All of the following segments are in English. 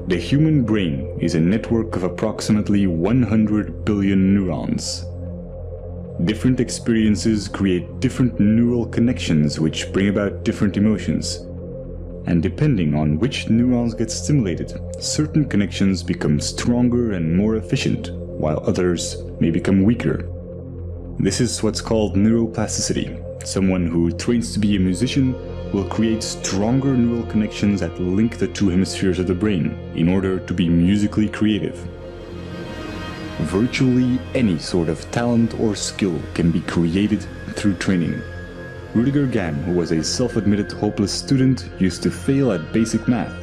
The human brain is a network of approximately 100 billion neurons. Different experiences create different neural connections which bring about different emotions. And depending on which neurons get stimulated, certain connections become stronger and more efficient, while others may become weaker. This is what's called neuroplasticity. Someone who trains to be a musician will create stronger neural connections that link the two hemispheres of the brain in order to be musically creative. Virtually any sort of talent or skill can be created through training. Rudiger Gamm, who was a self-admitted hopeless student, used to fail at basic math,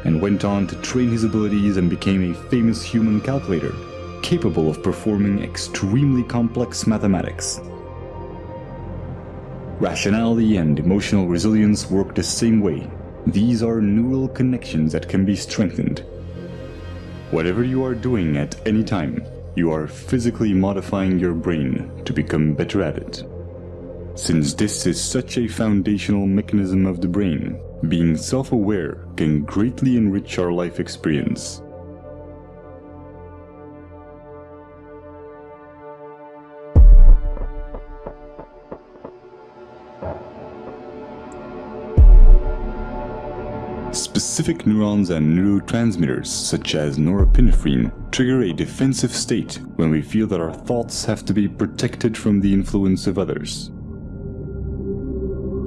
and went on to train his abilities and became a famous human calculator, capable of performing extremely complex mathematics. Rationality and emotional resilience work the same way. These are neural connections that can be strengthened. Whatever you are doing at any time, you are physically modifying your brain to become better at it. Since this is such a foundational mechanism of the brain, being self-aware can greatly enrich our life experience. Specific neurons and neurotransmitters, such as norepinephrine, trigger a defensive state when we feel that our thoughts have to be protected from the influence of others.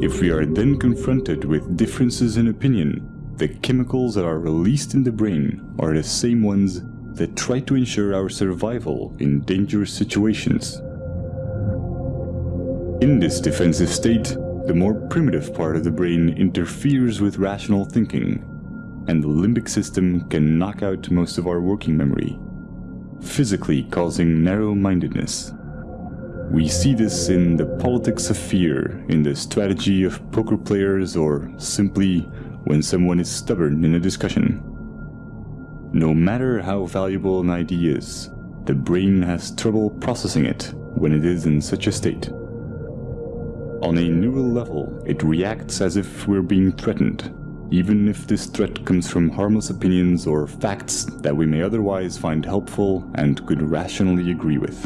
If we are then confronted with differences in opinion, the chemicals that are released in the brain are the same ones that try to ensure our survival in dangerous situations. In this defensive state, the more primitive part of the brain interferes with rational thinking, and the limbic system can knock out most of our working memory, physically causing narrow-mindedness. We see this in the politics of fear, in the strategy of poker players, or simply when someone is stubborn in a discussion. No matter how valuable an idea is, the brain has trouble processing it when it is in such a state. On a neural level, it reacts as if we're being threatened, even if this threat comes from harmless opinions or facts that we may otherwise find helpful and could rationally agree with.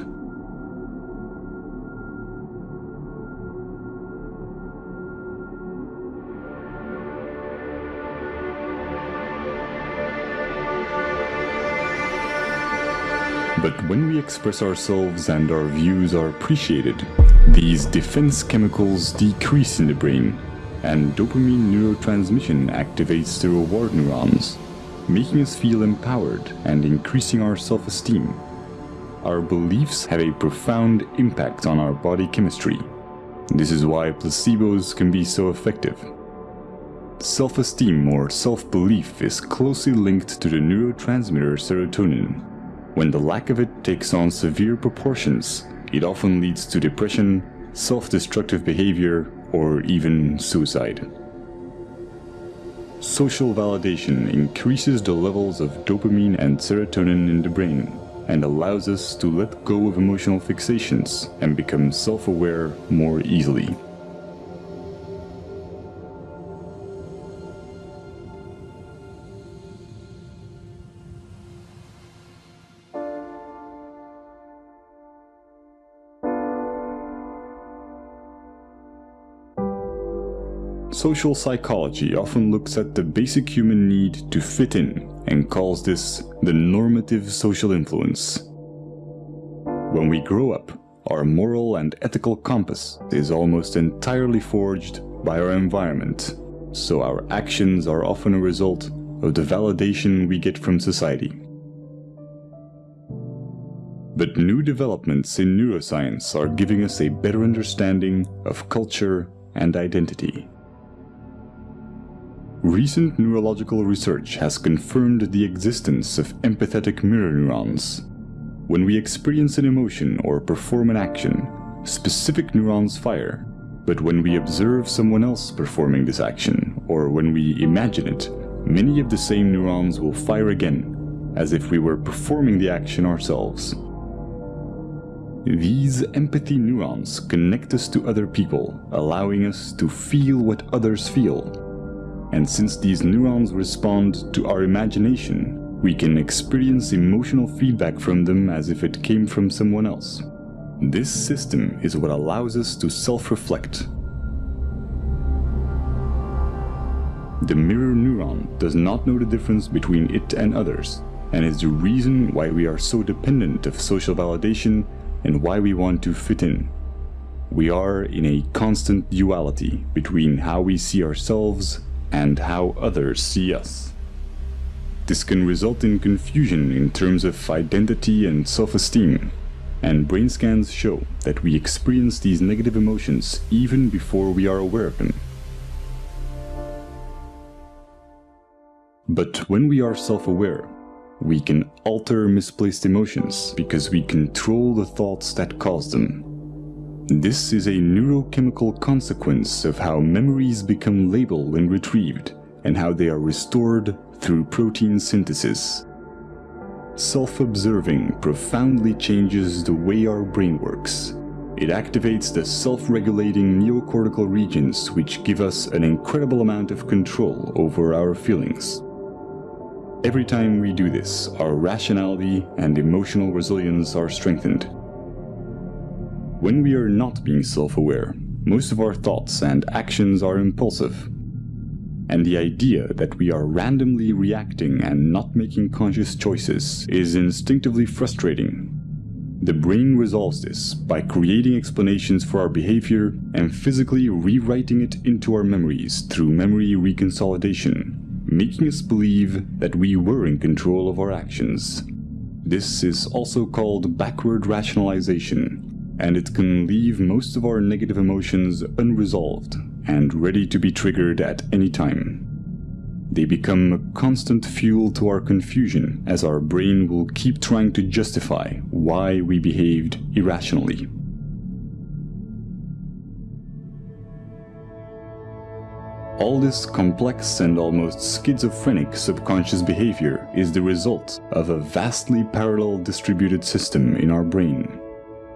But when we express ourselves and our views are appreciated, these defense chemicals decrease in the brain, and dopamine neurotransmission activates the reward neurons, making us feel empowered and increasing our self-esteem. Our beliefs have a profound impact on our body chemistry. This is why placebos can be so effective. Self-esteem or self-belief is closely linked to the neurotransmitter serotonin. When the lack of it takes on severe proportions, it often leads to depression, self-destructive behavior, or even suicide. Social validation increases the levels of dopamine and serotonin in the brain, and allows us to let go of emotional fixations and become self-aware more easily. Social psychology often looks at the basic human need to fit in and calls this the normative social influence. When we grow up, our moral and ethical compass is almost entirely forged by our environment, so our actions are often a result of the validation we get from society. But new developments in neuroscience are giving us a better understanding of culture and identity. Recent neurological research has confirmed the existence of empathetic mirror neurons. When we experience an emotion or perform an action, specific neurons fire, but when we observe someone else performing this action, or when we imagine it, many of the same neurons will fire again, as if we were performing the action ourselves. These empathy neurons connect us to other people, allowing us to feel what others feel. And since these neurons respond to our imagination, we can experience emotional feedback from them as if it came from someone else. This system is what allows us to self-reflect. The mirror neuron does not know the difference between it and others, and is the reason why we are so dependent of social validation and why we want to fit in. We are in a constant duality between how we see ourselves and how others see us. This can result in confusion in terms of identity and self-esteem, and brain scans show that we experience these negative emotions even before we are aware of them. But when we are self-aware, we can alter misplaced emotions because we control the thoughts that cause them. This is a neurochemical consequence of how memories become labeled when retrieved, and how they are restored through protein synthesis. Self-observing profoundly changes the way our brain works. It activates the self-regulating neocortical regions, which give us an incredible amount of control over our feelings. Every time we do this, our rationality and emotional resilience are strengthened. When we are not being self-aware, most of our thoughts and actions are impulsive. And the idea that we are randomly reacting and not making conscious choices is instinctively frustrating. The brain resolves this by creating explanations for our behavior and physically rewriting it into our memories through memory reconsolidation, making us believe that we were in control of our actions. This is also called backward rationalization, and it can leave most of our negative emotions unresolved and ready to be triggered at any time. They become a constant fuel to our confusion, as our brain will keep trying to justify why we behaved irrationally. All this complex and almost schizophrenic subconscious behavior is the result of a vastly parallel distributed system in our brain.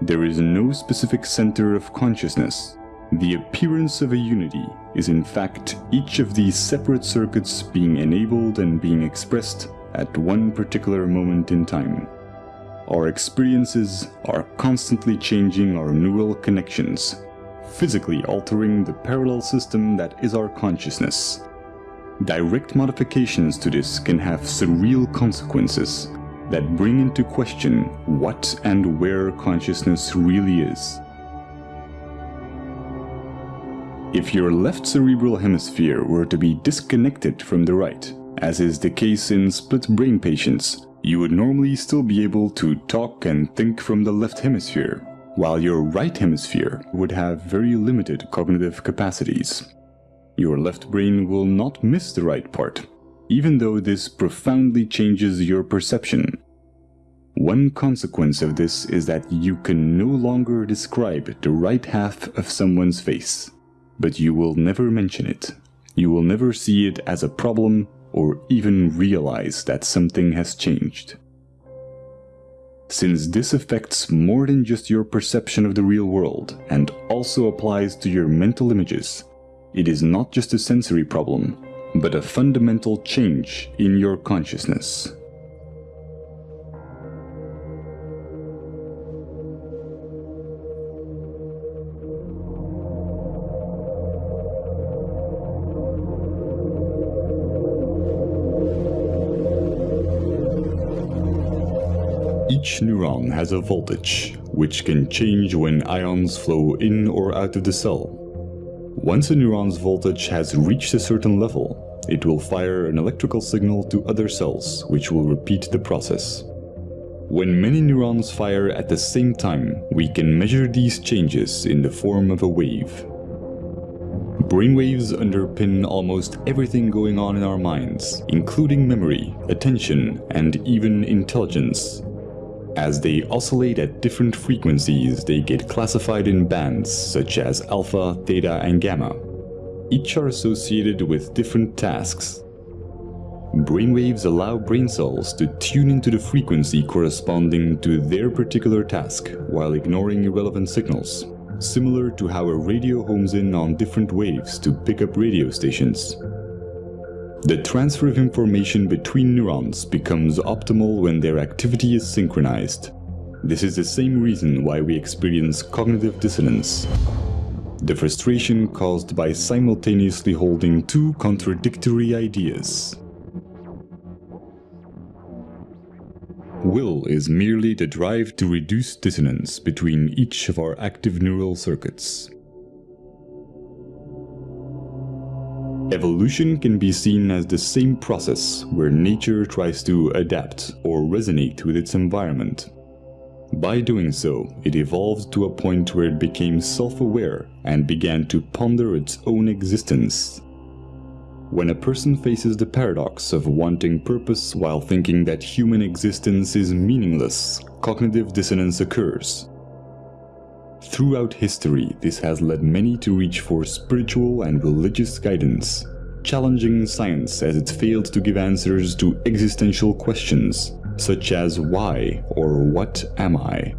There is no specific center of consciousness. The appearance of a unity is in fact each of these separate circuits being enabled and being expressed at one particular moment in time. Our experiences are constantly changing our neural connections, physically altering the parallel system that is our consciousness. Direct modifications to this can have surreal consequences that bring into question what and where consciousness really is. If your left cerebral hemisphere were to be disconnected from the right, as is the case in split brain patients, you would normally still be able to talk and think from the left hemisphere, while your right hemisphere would have very limited cognitive capacities. Your left brain will not miss the right part, even though this profoundly changes your perception. One consequence of this is that you can no longer describe the right half of someone's face, but you will never mention it. You will never see it as a problem or even realize that something has changed. Since this affects more than just your perception of the real world and also applies to your mental images, it is not just a sensory problem, but a fundamental change in your consciousness. Each neuron has a voltage, which can change when ions flow in or out of the cell. Once a neuron's voltage has reached a certain level, it will fire an electrical signal to other cells, which will repeat the process. When many neurons fire at the same time, we can measure these changes in the form of a wave. Brainwaves underpin almost everything going on in our minds, including memory, attention, and even intelligence. As they oscillate at different frequencies, they get classified in bands such as alpha, theta, and gamma. Each are associated with different tasks. Brainwaves allow brain cells to tune into the frequency corresponding to their particular task while ignoring irrelevant signals, similar to how a radio homes in on different waves to pick up radio stations. The transfer of information between neurons becomes optimal when their activity is synchronized. This is the same reason why we experience cognitive dissonance, the frustration caused by simultaneously holding two contradictory ideas. Will is merely the drive to reduce dissonance between each of our active neural circuits. Evolution can be seen as the same process where nature tries to adapt or resonate with its environment. By doing so, it evolved to a point where it became self-aware and began to ponder its own existence. When a person faces the paradox of wanting purpose while thinking that human existence is meaningless, cognitive dissonance occurs. Throughout history, this has led many to reach for spiritual and religious guidance, challenging science as it failed to give answers to existential questions, such as why or what am I?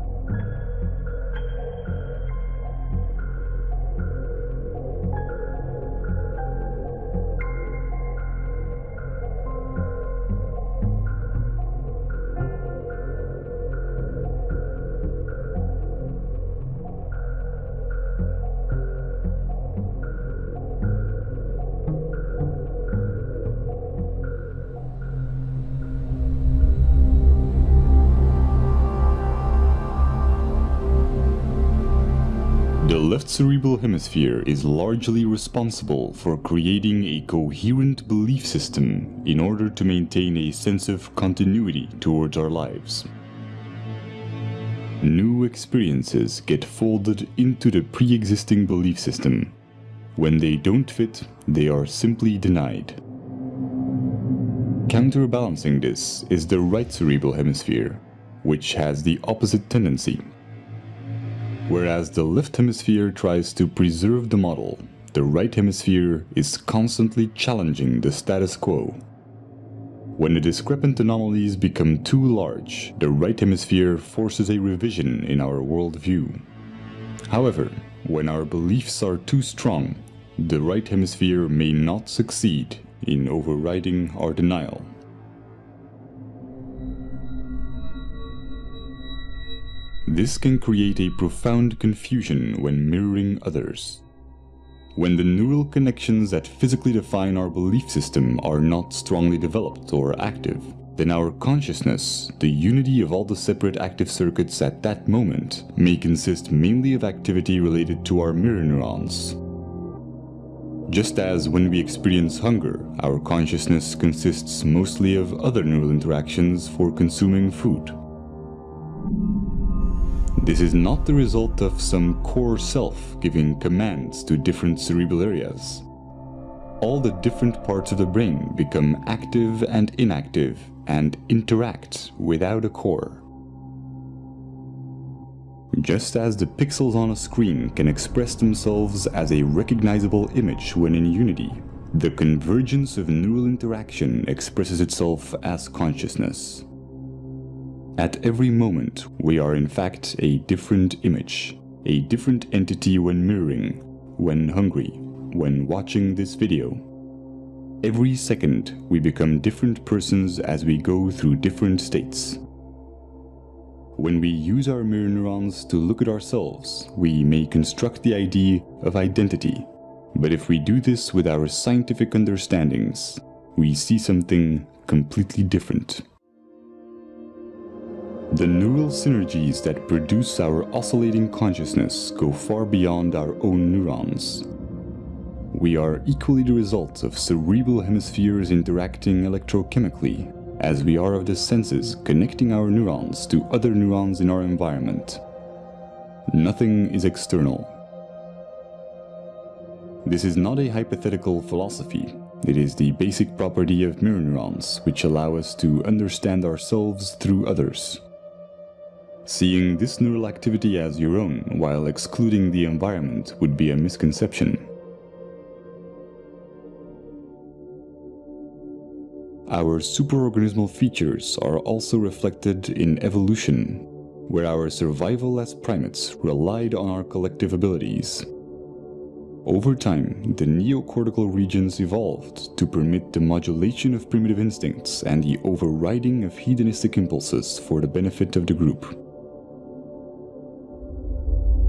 The left cerebral hemisphere is largely responsible for creating a coherent belief system in order to maintain a sense of continuity towards our lives. New experiences get folded into the pre-existing belief system. When they don't fit, they are simply denied. Counterbalancing this is the right cerebral hemisphere, which has the opposite tendency. Whereas the left hemisphere tries to preserve the model, the right hemisphere is constantly challenging the status quo. When the discrepant anomalies become too large, the right hemisphere forces a revision in our worldview. However, when our beliefs are too strong, the right hemisphere may not succeed in overriding our denial. This can create a profound confusion when mirroring others. When the neural connections that physically define our belief system are not strongly developed or active, then our consciousness, the unity of all the separate active circuits at that moment, may consist mainly of activity related to our mirror neurons. Just as when we experience hunger, our consciousness consists mostly of other neural interactions for consuming food. This is not the result of some core self giving commands to different cerebral areas. All the different parts of the brain become active and inactive and interact without a core. Just as the pixels on a screen can express themselves as a recognizable image when in unity, the convergence of neural interaction expresses itself as consciousness. At every moment, we are in fact a different image, a different entity when mirroring, when hungry, when watching this video. Every second, we become different persons as we go through different states. When we use our mirror neurons to look at ourselves, we may construct the idea of identity. But if we do this with our scientific understandings, we see something completely different. The neural synergies that produce our oscillating consciousness go far beyond our own neurons. We are equally the result of cerebral hemispheres interacting electrochemically, as we are of the senses connecting our neurons to other neurons in our environment. Nothing is external. This is not a hypothetical philosophy. It is the basic property of mirror neurons, which allow us to understand ourselves through others. Seeing this neural activity as your own while excluding the environment would be a misconception. Our superorganismal features are also reflected in evolution, where our survival as primates relied on our collective abilities. Over time, the neocortical regions evolved to permit the modulation of primitive instincts and the overriding of hedonistic impulses for the benefit of the group.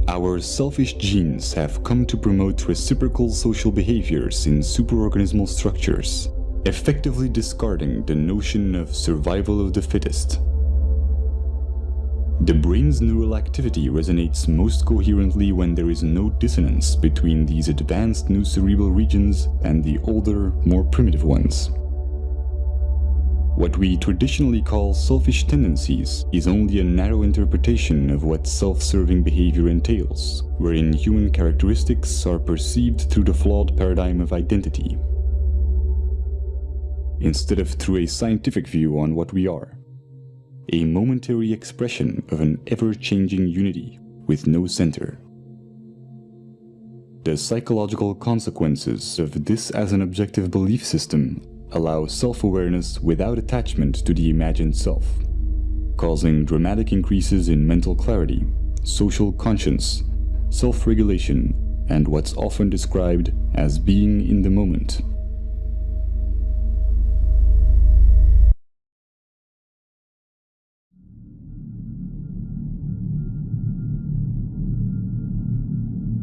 Our selfish genes have come to promote reciprocal social behaviors in superorganismal structures, effectively discarding the notion of survival of the fittest. The brain's neural activity resonates most coherently when there is no dissonance between these advanced new cerebral regions and the older, more primitive ones. What we traditionally call selfish tendencies is only a narrow interpretation of what self-serving behavior entails, wherein human characteristics are perceived through the flawed paradigm of identity, instead of through a scientific view on what we are. A momentary expression of an ever-changing unity with no center. The psychological consequences of this as an objective belief system allow self-awareness without attachment to the imagined self, causing dramatic increases in mental clarity, social conscience, self-regulation, and what's often described as being in the moment.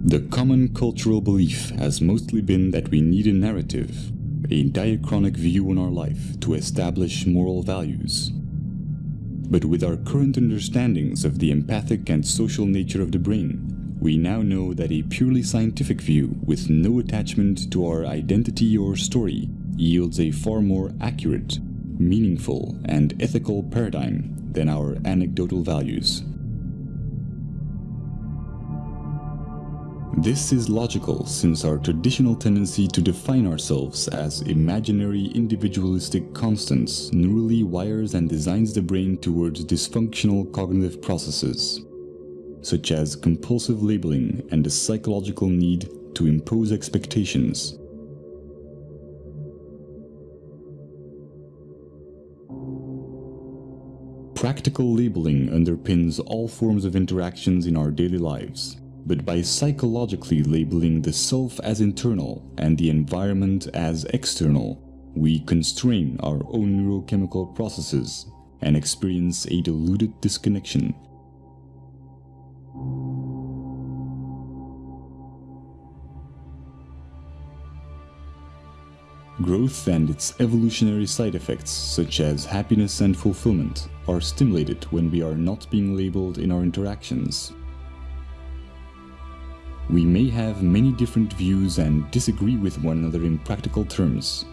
The common cultural belief has mostly been that we need a narrative, a diachronic view on our life to establish moral values. But with our current understandings of the empathic and social nature of the brain, we now know that a purely scientific view with no attachment to our identity or story yields a far more accurate, meaningful, and ethical paradigm than our anecdotal values. This is logical since our traditional tendency to define ourselves as imaginary individualistic constants neurally wires and designs the brain towards dysfunctional cognitive processes, such as compulsive labeling and the psychological need to impose expectations. Practical labeling underpins all forms of interactions in our daily lives. But by psychologically labeling the self as internal and the environment as external, we constrain our own neurochemical processes and experience a diluted disconnection. Growth and its evolutionary side effects, such as happiness and fulfillment, are stimulated when we are not being labeled in our interactions. We may have many different views and disagree with one another in practical terms,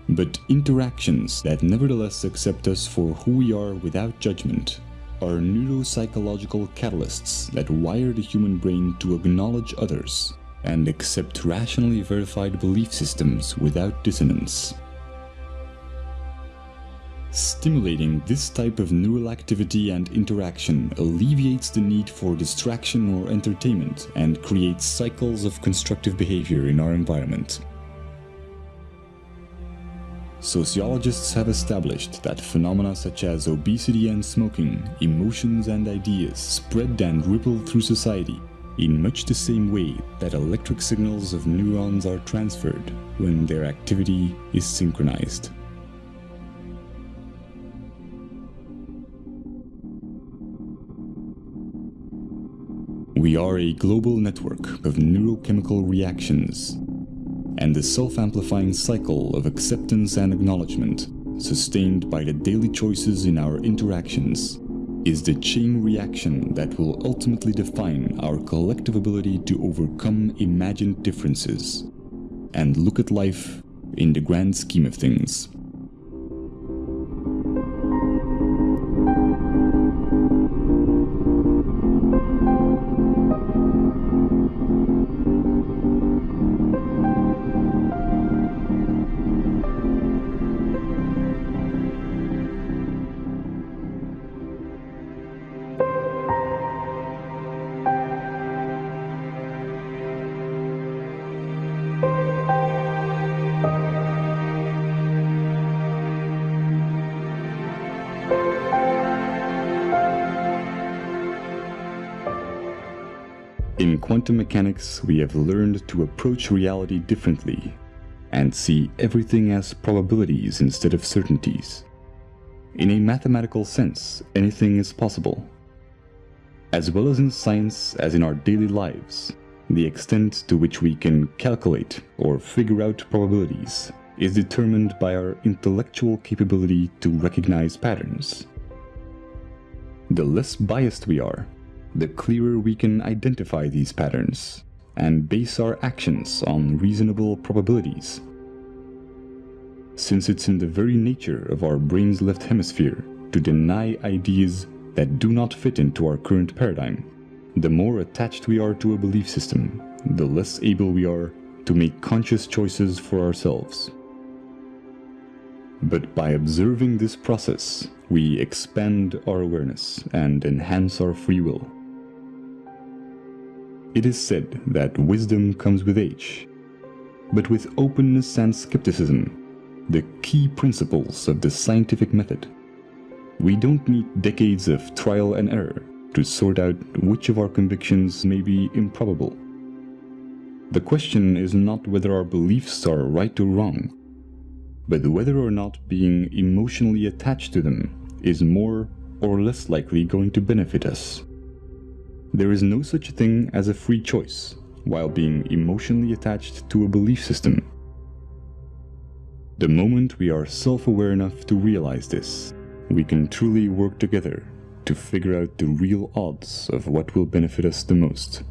but interactions that nevertheless accept us for who we are without judgment are neuropsychological catalysts that wire the human brain to acknowledge others and accept rationally verified belief systems without dissonance. Stimulating this type of neural activity and interaction alleviates the need for distraction or entertainment and creates cycles of constructive behavior in our environment. Sociologists have established that phenomena such as obesity and smoking, emotions and ideas spread and ripple through society in much the same way that electric signals of neurons are transferred when their activity is synchronized. We are a global network of neurochemical reactions, and the self-amplifying cycle of acceptance and acknowledgement, sustained by the daily choices in our interactions, is the chain reaction that will ultimately define our collective ability to overcome imagined differences and look at life in the grand scheme of things. In quantum mechanics, we have learned to approach reality differently and see everything as probabilities instead of certainties. In a mathematical sense, anything is possible. As well as in science as in our daily lives, the extent to which we can calculate or figure out probabilities is determined by our intellectual capability to recognize patterns. The less biased we are, the clearer we can identify these patterns and base our actions on reasonable probabilities. Since it's in the very nature of our brain's left hemisphere to deny ideas that do not fit into our current paradigm, the more attached we are to a belief system, the less able we are to make conscious choices for ourselves. But by observing this process, we expand our awareness and enhance our free will. It is said that wisdom comes with age, but with openness and skepticism, the key principles of the scientific method. We don't need decades of trial and error to sort out which of our convictions may be improbable. The question is not whether our beliefs are right or wrong, but whether or not being emotionally attached to them is more or less likely going to benefit us. There is no such thing as a free choice while being emotionally attached to a belief system. The moment we are self-aware enough to realize this, we can truly work together to figure out the real odds of what will benefit us the most.